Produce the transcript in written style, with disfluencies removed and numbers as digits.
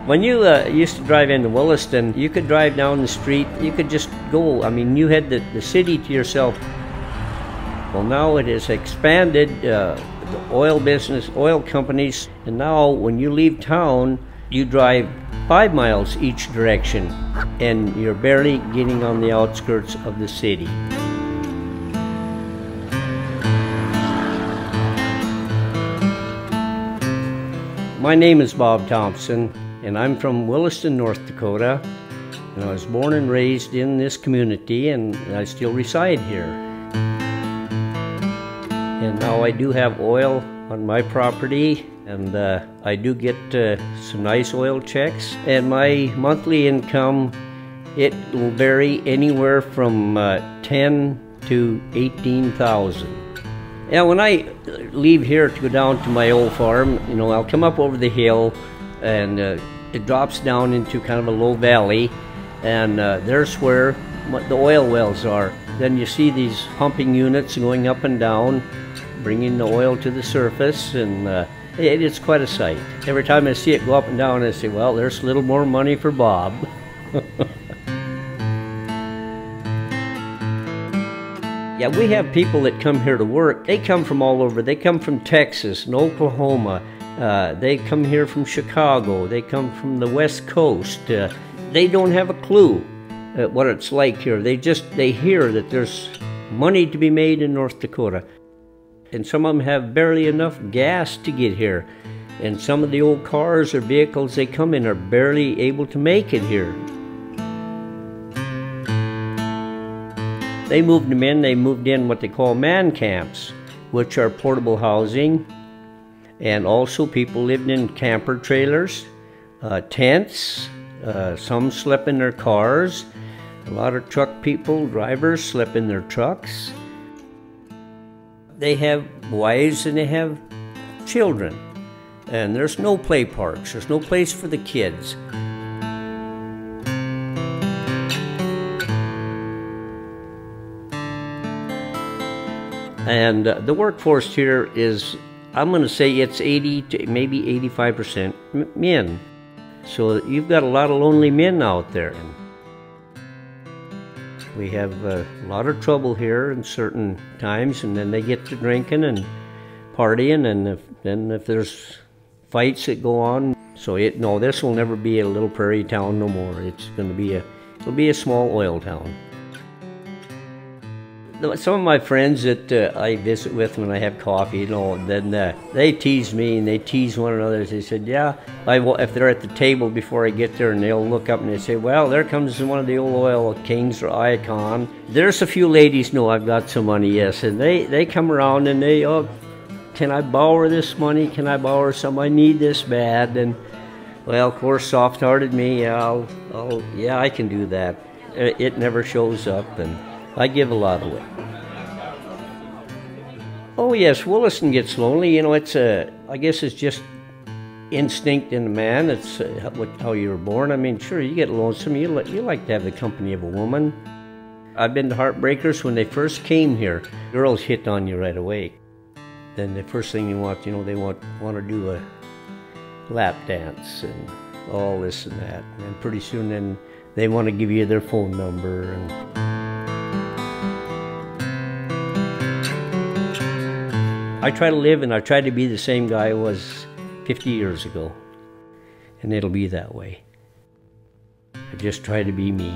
When you used to drive into Williston, you could drive down the street, you could just go. I mean, you had the city to yourself. Well, now it has expanded, the oil business, oil companies, and now when you leave town, you drive 5 miles each direction, and you're barely getting on the outskirts of the city. My name is Bob Thomson, and I'm from Williston, North Dakota, and I was born and raised in this community, and I still reside here. And now I do have oil on my property, and I do get some nice oil checks, and my monthly income, it will vary anywhere from 10 to 18,000. Yeah, when I leave here to go down to my old farm, you know, I'll come up over the hill, and it drops down into kind of a low valley, and there's where the oil wells are. Then you see these pumping units going up and down, bringing the oil to the surface, and it's quite a sight. Every time I see it go up and down, I say, well, there's a little more money for Bob. Yeah, we have people that come here to work. They come from all over. They come from Texas and Oklahoma. They come here from Chicago. They come from the West Coast. They don't have a clue what it's like here. They hear that there's money to be made in North Dakota. And some of them have barely enough gas to get here. And some of the old cars or vehicles they come in are barely able to make it here. They moved in what they call man camps, which are portable housing. And also people lived in camper trailers, tents, some slept in their cars. A lot of truck people, drivers, slept in their trucks. They have wives and they have children. And there's no play parks, there's no place for the kids. And the workforce here is, I'm going to say it's 80 to maybe 85% men. So you've got a lot of lonely men out there. We have a lot of trouble here in certain times, and then they get to drinking and partying, and if there's fights that go on. So no, this will never be a little prairie town no more. It's going to be it'll be a small oil town. Some of my friends that I visit with when I have coffee, you know, then they tease me and they tease one another. They said, yeah, if they're at the table before I get there, and they'll look up and they say, well, there comes one of the old oil kings or icon. There's a few ladies know I've got some money, yes, and they come around and they, oh, can I borrow this money? Can I borrow some? I need this bad. And well, of course, soft-hearted me, yeah, I can do that. It never shows up, and I give a lot away. Oh yes, Williston gets lonely. You know, I guess it's just instinct in a man. It's how you were born. I mean, sure, you get lonesome. You like to have the company of a woman. I've been to Heartbreakers when they first came here. Girls hit on you right away. Then the first thing you want, you know, they want to do a lap dance and all this and that. And pretty soon then they want to give you their phone number. And I try to live and I try to be the same guy I was 50 years ago. And it'll be that way. I just try to be me.